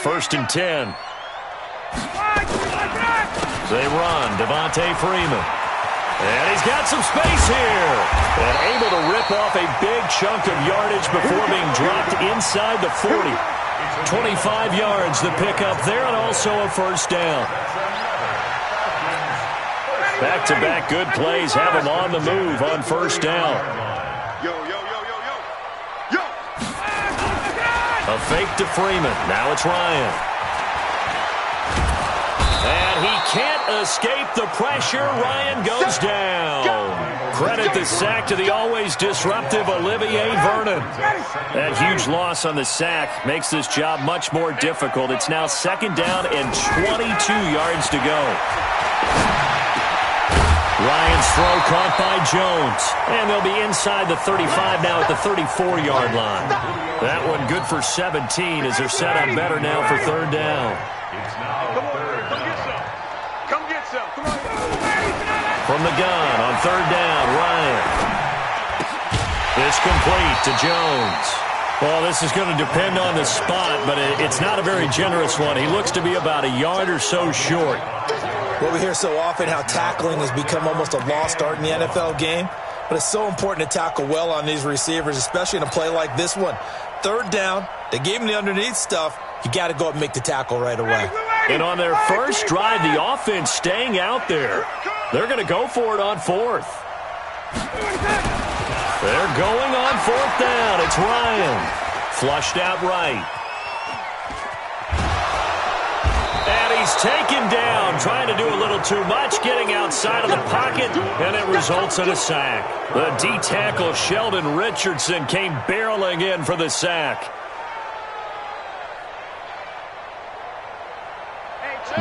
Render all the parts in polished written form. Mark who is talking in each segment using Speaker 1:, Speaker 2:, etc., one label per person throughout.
Speaker 1: first and 10. They run, Devontae Freeman. And he's got some space here. And able to rip off a big chunk of yardage before being dropped inside the 40. 25 yards the pickup there, and also a first down. Back-to-back good plays have him on the move on first down. A fake to Freeman. Now it's Ryan. And he can't escape the pressure. Ryan goes down. Credit the sack to the always disruptive Olivier Vernon. That huge loss on the sack makes this job much more difficult. It's now second down and 22 yards to go. Ryan's throw caught by Jones. And they'll be inside the 35 now at the 34-yard line. That one good for 17 as they're set up better now for third down. From the gun on third down, Ryan. It's complete to Jones. Well, this is going to depend on the spot, but it's not a very generous one. He looks to be about a yard or so short.
Speaker 2: Well, we hear so often how tackling has become almost a lost art in the NFL game, but it's so important to tackle well on these receivers, especially in a play like this one. Third down, they gave him the underneath stuff. You got to go up and make the tackle right away.
Speaker 1: And on their first drive, the offense staying out there. They're going to go for it on fourth. They're going on fourth down. It's Ryan. Flushed out right. And he's taken down, trying to do a little too much, getting outside of the pocket, and it results in a sack. The D-tackle, Sheldon Richardson, came barreling in for the sack.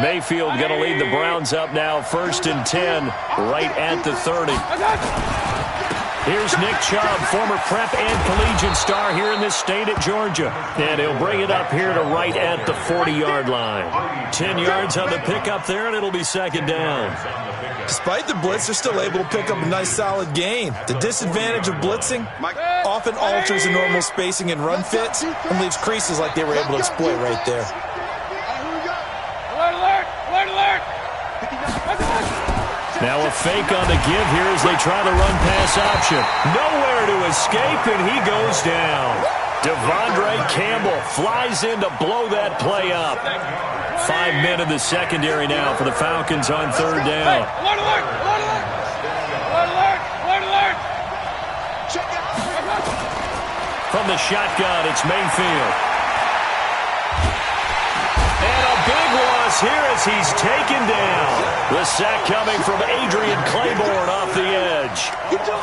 Speaker 1: Mayfield going to lead the Browns up now, first and 10, right at the 30. Here's Nick Chubb, former prep and collegiate star here in this state at Georgia. And he'll bring it up here to right at the 40-yard line. 10 yards on the pickup there, and it'll be second down.
Speaker 2: Despite the blitz, they're still able to pick up a nice solid gain. The disadvantage of blitzing often alters the normal spacing and run fits and leaves creases like they were able to exploit right there.
Speaker 1: Now a fake on the give here as they try the run-pass option. Nowhere to escape, and he goes down. Devondre Campbell flies in to blow that play up. 5 men in the secondary now for the Falcons on third down. From the shotgun, it's Mayfield. And a big loss here as he's taken down. The sack coming from Adrian Claiborne off the edge.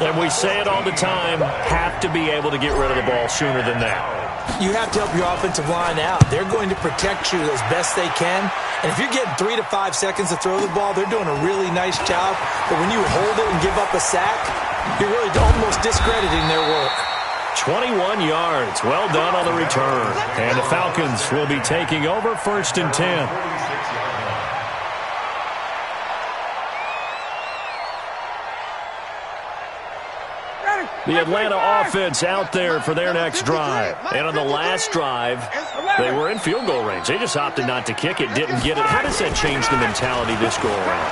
Speaker 1: And we say it all the time, have to be able to get rid of the ball sooner than that.
Speaker 2: You have to help your offensive line out. They're going to protect you as best they can. And if you're getting 3 to 5 seconds to throw the ball, they're doing a really nice job. But when you hold it and give up a sack, you're really almost discrediting their work.
Speaker 1: 21 yards. Well done on the return. And the Falcons will be taking over first and 10. The Atlanta offense out there for their next drive. And on the last drive, they were in field goal range. They just opted not to kick it, didn't get it. How does that change the mentality this go around?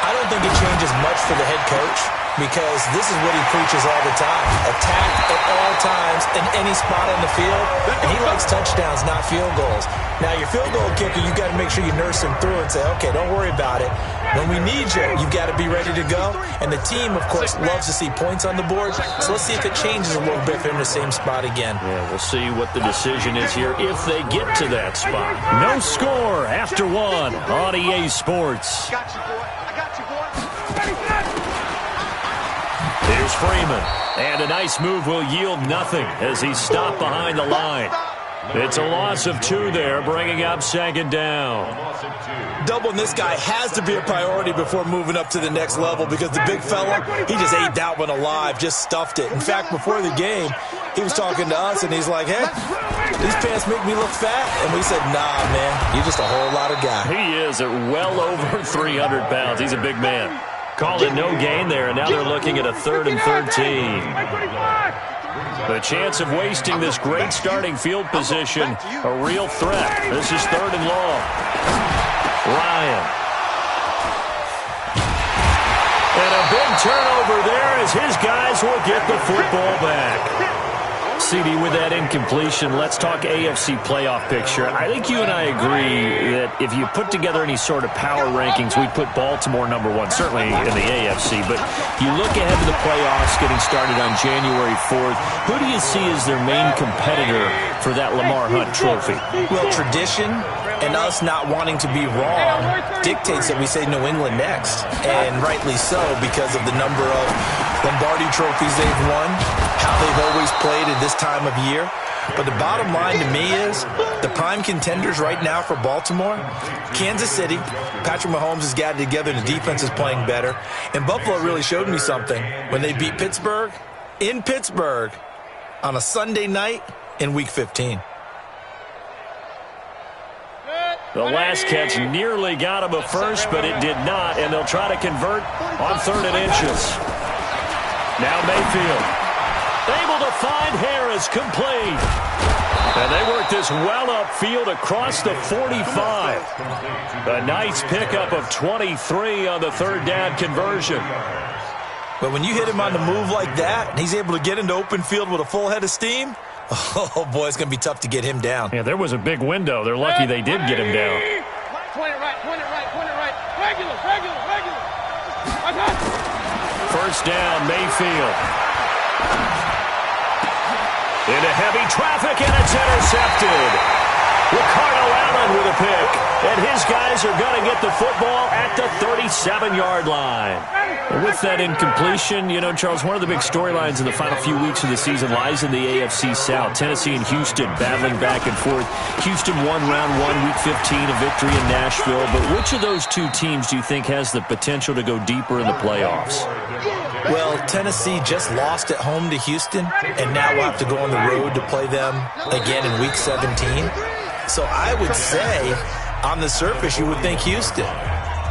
Speaker 2: I don't think it changes much for the head coach, because this is what he preaches all the time. Attack at all times in any spot on the field, and he likes touchdowns, not field goals. Now, your field goal kicker, you've got to make sure you nurse him through and say, okay, don't worry about it. When we need you, you've got to be ready to go. And the team, of course, loves to see points on the board, so let's see if it changes a little bit for him in the same spot again.
Speaker 1: Yeah, we'll see what the decision is here if they get to that spot. No score after one on EA Sports. Here's Freeman, and a nice move will yield nothing as he's stopped behind the line. It's a loss of 2 there, bringing up second down.
Speaker 2: Doubling this guy has to be a priority before moving up to the next level, because the big fella, he just ate that one alive, just stuffed it. In fact, before the game, he was talking to us, and he's like, hey, these pants make me look fat. And we said, nah, man, you're just a whole lot of guy.
Speaker 1: He is at well over 300 pounds. He's a big man. Called it no gain there, and now they're looking at a 3rd and 13. The chance of wasting this great starting field position, a real threat. This is 3rd and long. Ryan. And a big turnover there as his guys will get the football back. CD, with that incompletion, let's talk AFC playoff picture. I think you and I agree that if you put together any sort of power rankings, we'd put Baltimore #1, certainly in the AFC. But you look ahead to the playoffs getting started on January 4th. Who do you see as their main competitor for that Lamar Hunt trophy?
Speaker 2: Well, tradition and us not wanting to be wrong dictates that we say New England next. And rightly so, because of the number of Lombardi trophies they've won, how they've always played at this time of year. But the bottom line to me is the prime contenders right now for Baltimore, Kansas City. Patrick Mahomes has got it together and the defense is playing better. And Buffalo really showed me something when they beat Pittsburgh in Pittsburgh on a Sunday night in Week 15.
Speaker 1: The last catch nearly got him a first, but it did not, and they'll try to convert on 3rd and inches. Now Mayfield, able to find Harris, complete. And they work this well upfield across the 45. A nice pickup of 23 on the 3rd down conversion.
Speaker 2: But when you hit him on the move like that, and he's able to get into open field with a full head of steam, oh, boy, it's going to be tough to get him down.
Speaker 1: Yeah, there was a big window. They're lucky they did get him down.
Speaker 3: Point it right. Regular.
Speaker 1: First down, Mayfield. Into heavy traffic, and it's intercepted. Ricardo Allen with a pick. And his guys are going to get the football at the 37-yard line. And with that incompletion, you know, Charles, one of the big storylines in the final few weeks of the season lies in the AFC South. Tennessee and Houston battling back and forth. Houston won round 1, Week 15, a victory in Nashville. But which of those two teams do you think has the potential to go deeper in the playoffs?
Speaker 2: Well, Tennessee just lost at home to Houston, and now we'll have to go on the road to play them again in Week 17. So I would say, on the surface, you would think Houston.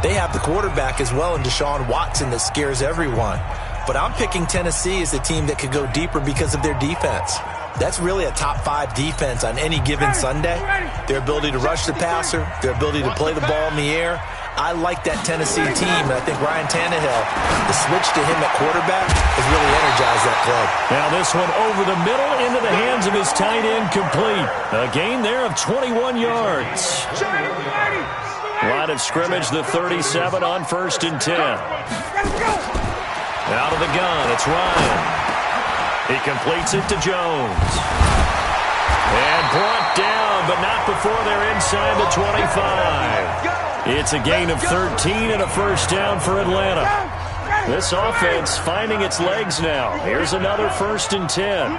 Speaker 2: They have the quarterback as well in Deshaun Watson that scares everyone. But I'm picking Tennessee as the team that could go deeper because of their defense. That's really a top 5 defense on any given Sunday. Their ability to rush the passer, their ability to play the ball in the air. I like that Tennessee team, and I think Ryan Tannehill, the switch to him at quarterback, has really energized that club.
Speaker 1: Now this one over the middle into the hands of his tight end, complete. A gain there of 21 yards. Line of scrimmage, the 37 on 1st and 10. Out of the gun, it's Ryan. He completes it to Jones. And brought down, but not before they're inside the 25. It's a gain of 13 and a first down for Atlanta. This offense finding its legs now. Here's another 1st and 10.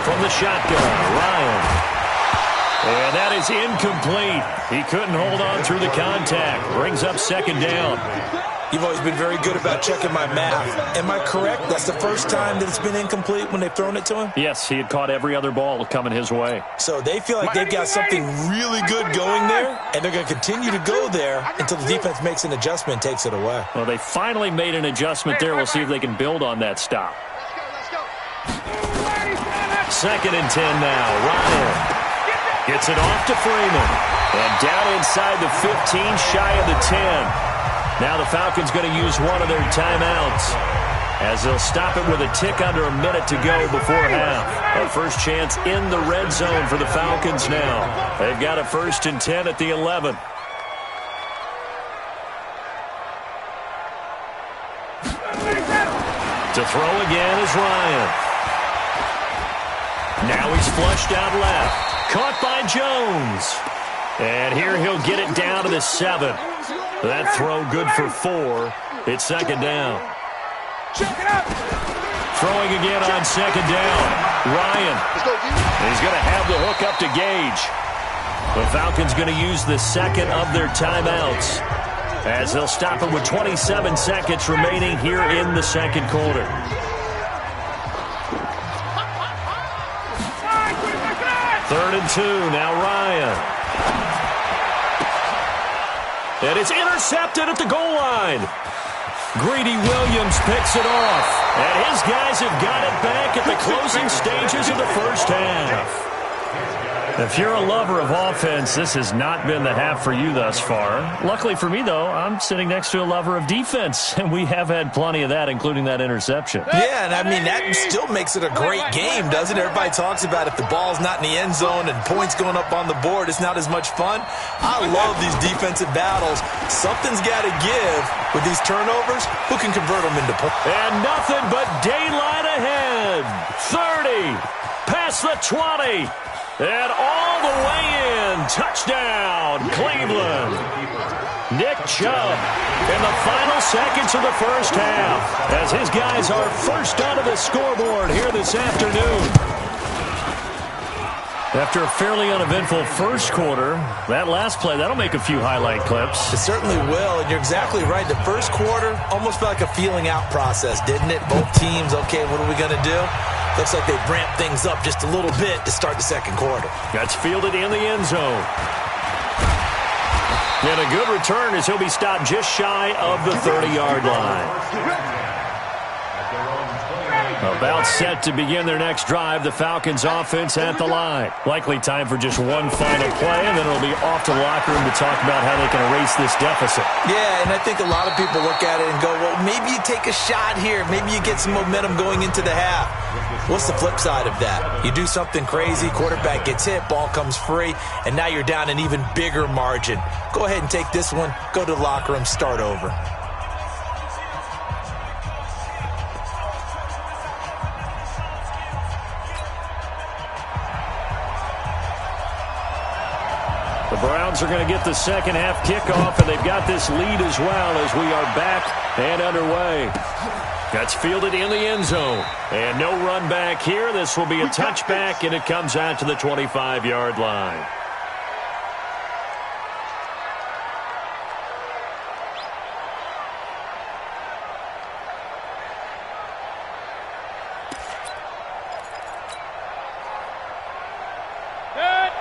Speaker 1: From the shotgun, Ryan. And that is incomplete. He couldn't hold on through the contact. Brings up 2nd down.
Speaker 2: You've always been very good about checking my math. Am I correct? That's the first time that it's been incomplete when they've thrown it to him?
Speaker 1: Yes, he had caught every other ball coming his way.
Speaker 2: So they feel like they've got something really good going there, and they're going to continue to go there until the defense makes an adjustment and takes it away.
Speaker 1: Well, they finally made an adjustment there. We'll see if they can build on that stop. 2nd and 10 now. Ryan gets it off to Freeman. And down inside the 15, shy of the 10. Now the Falcons going to use one of their timeouts as they'll stop it with a tick under a minute to go before half. A first chance in the red zone for the Falcons now. They've got a 1st and 10 at the 11. To throw again is Ryan. Now he's flushed out left. Caught by Jones. And here he'll get it down to the 7. That throw good for 4. It's 2nd down. Throwing again on 2nd down. Ryan. He's going to have the hook up to Gage. The Falcons going to use the 2nd of their timeouts as they'll stop it with 27 seconds remaining here in the 2nd quarter. Third and 2. Now Ryan. And it's intercepted at the goal line. Greedy Williams picks it off. And his guys have got it back at the closing stages of the first half. If you're a lover of offense, this has not been the half for you thus far. Luckily for me, though, I'm sitting next to a lover of defense, and we have had plenty of that, including that interception.
Speaker 2: Yeah, and I mean, that still makes it a great game, doesn't it? Everybody talks about if the ball's not in the end zone and points going up on the board, it's not as much fun. I love these defensive battles. Something's got to give with these turnovers. Who can convert them into points?
Speaker 1: And nothing but daylight ahead. 30, past the 20. And all the way in. Touchdown, Cleveland. Nick Chubb in the final seconds of the first half as his guys are first onto the scoreboard here this afternoon. After a fairly uneventful first quarter, that last play, that'll make a few highlight clips.
Speaker 2: It certainly will, and you're exactly right. The first quarter almost felt like a feeling out process, didn't it? Both teams, okay, what are we going to do? Looks like they ramped things up just a little bit to start the second quarter.
Speaker 1: That's fielded in the end zone. And a good return as he'll be stopped just shy of the 30-yard line. About set to begin their next drive, the Falcons offense at the line. Likely time for just one final play, and then it'll be off to the locker room to talk about how they can erase this deficit.
Speaker 2: Yeah, and I think a lot of people look at it and go, well, maybe you take a shot here. Maybe you get some momentum going into the half. What's the flip side of that? You do something crazy, quarterback gets hit, ball comes free, and now you're down an even bigger margin. Go ahead and take this one, go to the locker room, start over.
Speaker 1: The Browns are going to get the second half kickoff, and they've got this lead as well as we are back and underway. That's fielded in the end zone. And no run back here. This will be a touchback, and it comes out to the 25-yard line.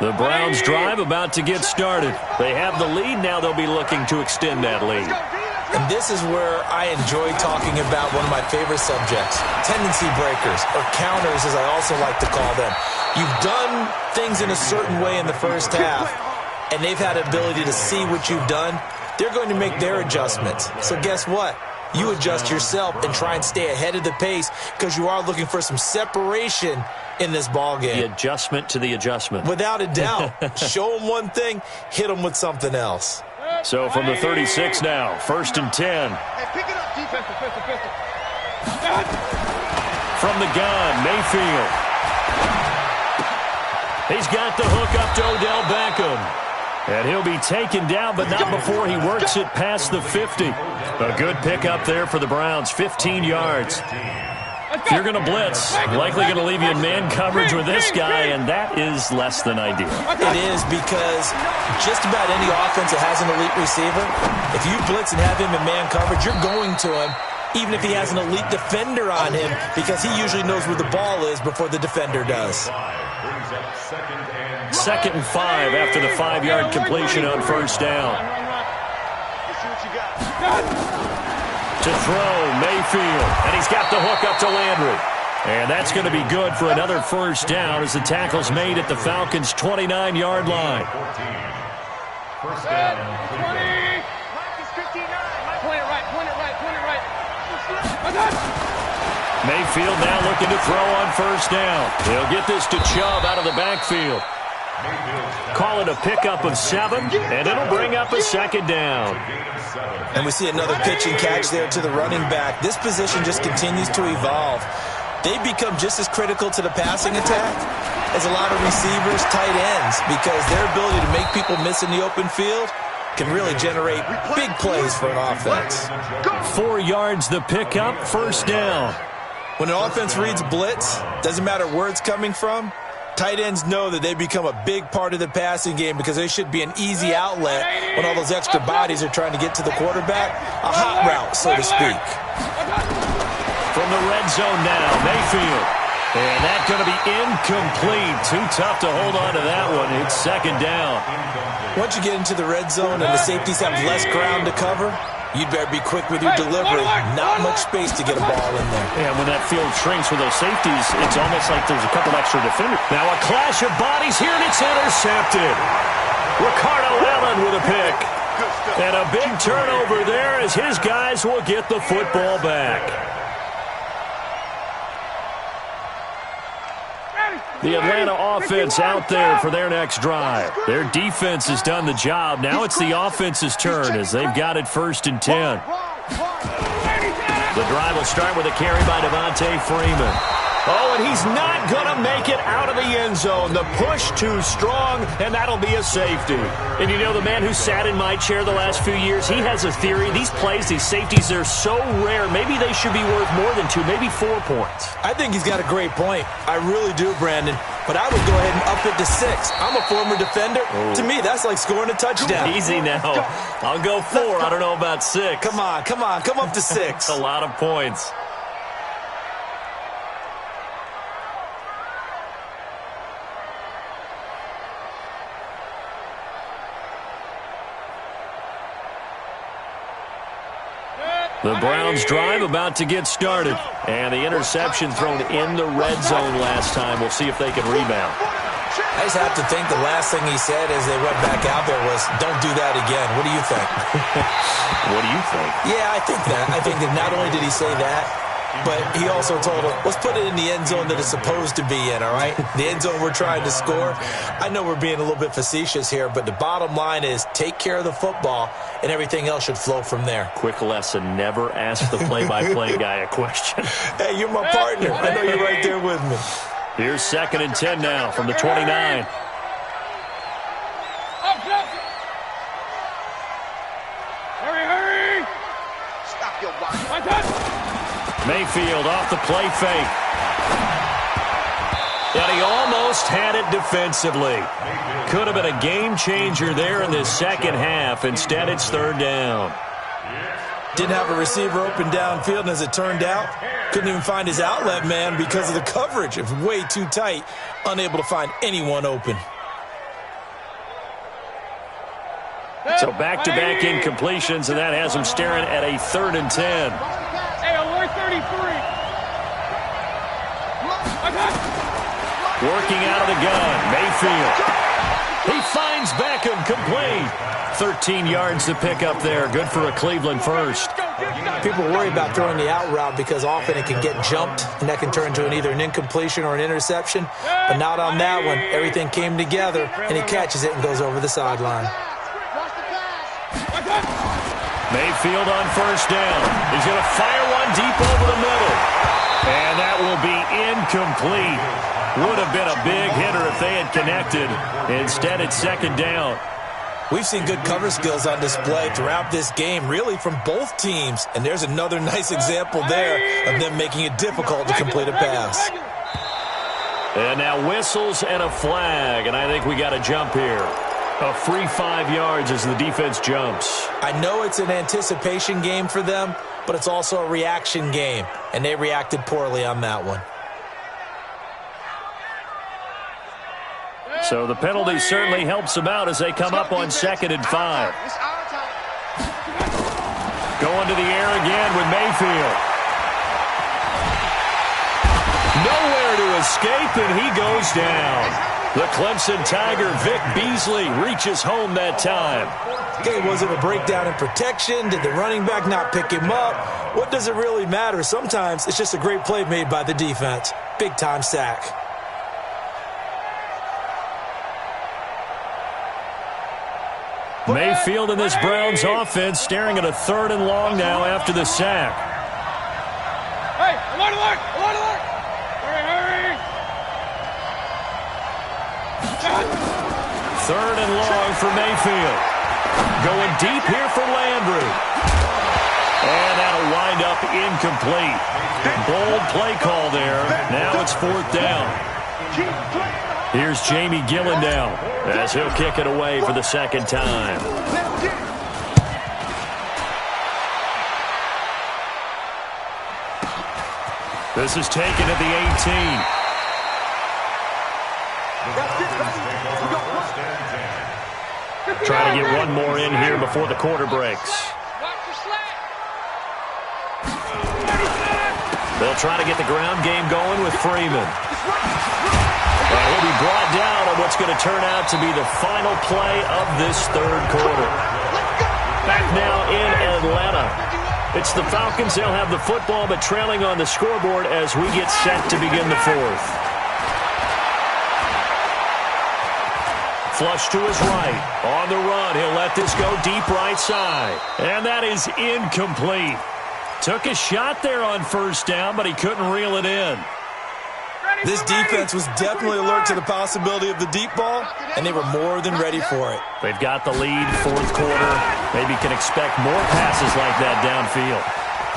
Speaker 1: The Browns drive about to get started. They have the lead. Now they'll be looking to extend that lead.
Speaker 2: And this is where I enjoy talking about one of my favorite subjects, tendency breakers, or counters as I also like to call them. You've done things in a certain way in the first half, and they've had the ability to see what you've done. They're going to make their adjustments. So guess what? You adjust yourself and try and stay ahead of the pace because you are looking for some separation in this ball game.
Speaker 1: The adjustment to the adjustment.
Speaker 2: Without a doubt. Show them one thing, hit them with something else.
Speaker 1: So from the 36 now, 1st and 10.
Speaker 3: Hey, pick it up, defensive, pistol.
Speaker 1: From the gun, Mayfield. He's got the hook up to Odell Beckham. And he'll be taken down, but not before he works it past the 50. A good pickup there for the Browns, 15 yards. If you're going to blitz, likely going to leave you in man coverage with this guy, and that is less than ideal.
Speaker 2: It is because just about any offense that has an elite receiver, if you blitz and have him in man coverage, you're going to him, even if he has an elite defender on him, because he usually knows where the ball is before the defender does.
Speaker 1: 2nd and 5 after the 5-yard completion on first down. To throw, Mayfield, and he's got the hook up to Landry. And that's going to be good for another first down as the tackle's made at the Falcons' 29-yard line.
Speaker 3: First down. 20. Point it right.
Speaker 1: Mayfield now looking to throw on first down. He'll get this to Chubb out of the backfield. Call it a pickup of 7, and it'll bring up a 2nd down.
Speaker 2: And we see another pitch and catch there to the running back. This position just continues to evolve. They become just as critical to the passing attack as a lot of receivers, tight ends, because their ability to make people miss in the open field can really generate big plays for an offense.
Speaker 1: 4 yards the pickup, first down.
Speaker 2: When an offense reads blitz, doesn't matter where it's coming from, tight ends know that they become a big part of the passing game because they should be an easy outlet when all those extra bodies are trying to get to the quarterback. A hot route, so to speak.
Speaker 1: From the red zone now, Mayfield. And that's going to be incomplete. Too tough to hold on to that one. It's 2nd down.
Speaker 2: Once you get into the red zone and the safeties have less ground to cover, You'd better be quick with your delivery. Not much space to get a ball in there.
Speaker 1: Yeah, when that field shrinks with those safeties, it's almost like there's a couple extra defenders. Now a clash of bodies here, and it's intercepted. Ricardo Allen with a pick. And a big turnover there as his guys will get the football back. The Atlanta offense out there for their next drive. Their defense has done the job. Now it's the offense's turn as they've got it 1st and 10. The drive will start with a carry by Devontae Freeman. Oh, and he's not going to make it out of the end zone. The push too strong, and that'll be a safety. And you know, the man who sat in my chair the last few years, he has a theory. These plays, these safeties, they're so rare. Maybe they should be worth more than 2, maybe 4 points.
Speaker 2: I think he's got a great point. I really do, Brandon. But I would go ahead and up it to 6. I'm a former defender. Oh. To me, that's like scoring a touchdown.
Speaker 1: Easy now. I'll go 4. I don't know about 6.
Speaker 2: Come on. Come up to 6.
Speaker 1: A lot of points. The Browns drive about to get started. And the interception thrown in the red zone last time. We'll see if they can rebound.
Speaker 2: I just have to think the last thing he said as they went back out there was, don't do that again. What do you think?
Speaker 1: What do you think?
Speaker 2: Yeah, I think that. I think that not only did he say that, but he also told him, let's put it in the end zone that it's supposed to be in, all right? The end zone we're trying to score. I know we're being a little bit facetious here, but the bottom line is take care of the football, and everything else should flow from there.
Speaker 1: Quick lesson, never ask the play-by-play guy a question.
Speaker 2: Hey, you're my partner. I know you're right there with me.
Speaker 1: Here's 2nd and 10 now from the 29.
Speaker 3: Hurry! Stop your watch.
Speaker 1: Mayfield off the play fake. And he almost had it defensively. Could have been a game changer there in this second half. Instead, it's 3rd down.
Speaker 2: Didn't have a receiver open downfield, and as it turned out, couldn't even find his outlet man because of the coverage. It was way too tight, unable to find anyone open.
Speaker 1: So back-to-back incompletions, and that has him staring at a 3rd and 10.
Speaker 3: Hey, alert 33.
Speaker 1: Working out of the gun, Mayfield. He finds Beckham complete. 13 yards to pick up there. Good for a Cleveland first.
Speaker 2: People worry about throwing the out route because often it can get jumped, and that can turn into either an incompletion or an interception. But not on that one. Everything came together, and he catches it and goes over the sideline.
Speaker 1: Mayfield on 1st down. He's going to fire one deep over the middle. And that will be incomplete. Would have been a big hitter if they had connected. Instead, it's 2nd down.
Speaker 2: We've seen good cover skills on display throughout this game, really from both teams. And there's another nice example there of them making it difficult to complete a pass.
Speaker 1: And now whistles and a flag. And I think we got a jump here. A free 5 yards as the defense jumps.
Speaker 2: I know it's an anticipation game for them, but it's also a reaction game. And they reacted poorly on that one.
Speaker 1: So the penalty certainly helps them out as they come up on 2nd and 5. Going to the air again with Mayfield. Nowhere to escape, and he goes down. The Clemson Tiger, Vic Beasley, reaches home that time.
Speaker 2: Okay, was it a breakdown in protection? Did the running back not pick him up? What does it really matter? Sometimes it's just a great play made by the defense. Big-time sack.
Speaker 1: Mayfield in this Browns offense staring at a 3rd and long now after the sack.
Speaker 3: Hey, alert! Hurry!
Speaker 1: 3rd and long for Mayfield. Going deep here for Landry. And that'll wind up incomplete. Bold play call there. Now it's 4th down. Here's Jamie Gillendown as he'll kick it away for the 2nd time. This is taken at the 18. Trying to get one more in here before the quarter breaks. They'll try to get the ground game going with Freeman. And he'll be brought down on what's going to turn out to be the final play of this third quarter. Back now in Atlanta. It's the Falcons. They'll have the football, but trailing on the scoreboard as we get set to begin the fourth. Flush to his right. On the run, he'll let this go deep right side. And that is incomplete. Took a shot there on first down, but he couldn't reel it in.
Speaker 2: This defense was definitely alert to the possibility of the deep ball, and they were more than ready for it.
Speaker 1: They've got the lead, fourth quarter. Maybe can expect more passes like that downfield.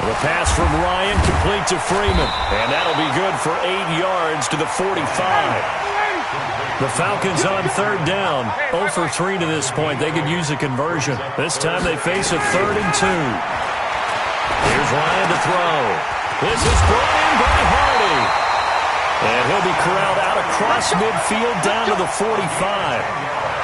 Speaker 1: The pass from Ryan complete to Freeman, and that'll be good for 8 yards to the 45. The Falcons on third down, 0 for 3 to this point. They could use a conversion. This time they face a 3rd and 2. Here's Ryan to throw. This is brought in by Hardy. And he'll be corralled out across midfield down to the 45.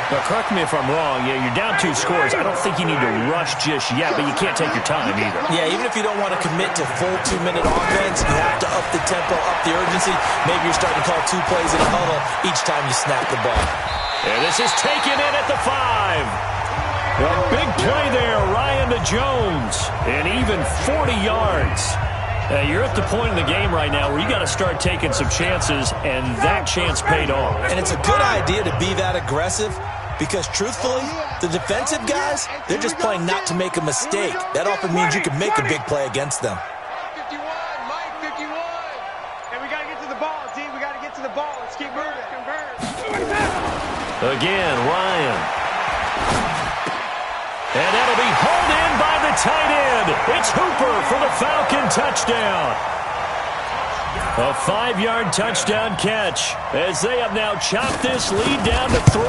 Speaker 1: Now, correct me if I'm wrong. Yeah, you're down 2 scores. I don't think you need to rush just yet, but you can't take your time either.
Speaker 2: Yeah, even if you don't want to commit to full 2-minute offense, you have to up the tempo, up the urgency. Maybe you're starting to call 2 plays in a huddle each time you snap the ball.
Speaker 1: And this is taken in at the 5. A big play there, Ryan to Jones. And even 40 yards. You're at the point in the game right now where you got to start taking some chances, and that chance paid off.
Speaker 2: And it's a good idea to be that aggressive because, truthfully, the defensive guys, they're just playing not to make a mistake. That often means you can make a big play against them.
Speaker 3: 51, Mike, 51. And we got to get to the ball, team. We got to get to the ball. Let's keep moving.
Speaker 1: Again, Ryan. And that'll be hauled in by the tight end. It's Hooper for the Falcon touchdown. A 5-yard touchdown catch as they have now chopped this lead down to 3.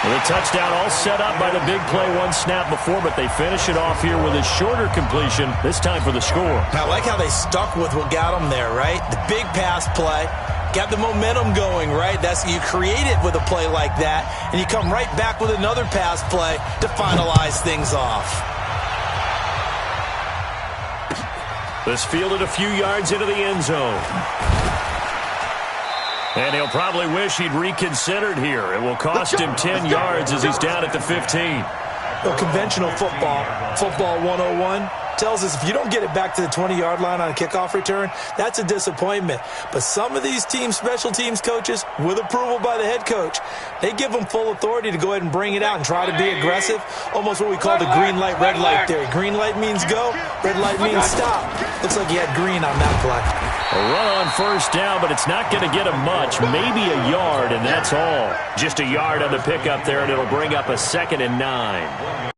Speaker 1: The touchdown all set up by the big play one snap before, but they finish it off here with a shorter completion, this time for the score.
Speaker 2: I like how they stuck with what got them there, right? The big pass play. Got the momentum going, right? You create it with a play like that, and you come right back with another pass play to finalize things off.
Speaker 1: This fielded a few yards into the end zone. And he'll probably wish he'd reconsidered here. It will cost him 10 yards as he's down at the 15.
Speaker 2: Well, conventional football 101, tells us if you don't get it back to the 20-yard line on a kickoff return, that's a disappointment. But some of these special teams coaches, with approval by the head coach, they give them full authority to go ahead and bring it out and try to be aggressive, almost what we call the green light, red light theory. Green light means go, red light means stop. Looks like he had green on that play.
Speaker 1: A run on first down, but it's not going to get him much, maybe a yard, and that's all. Just a yard on the pickup there, and it'll bring up a 2nd and 9.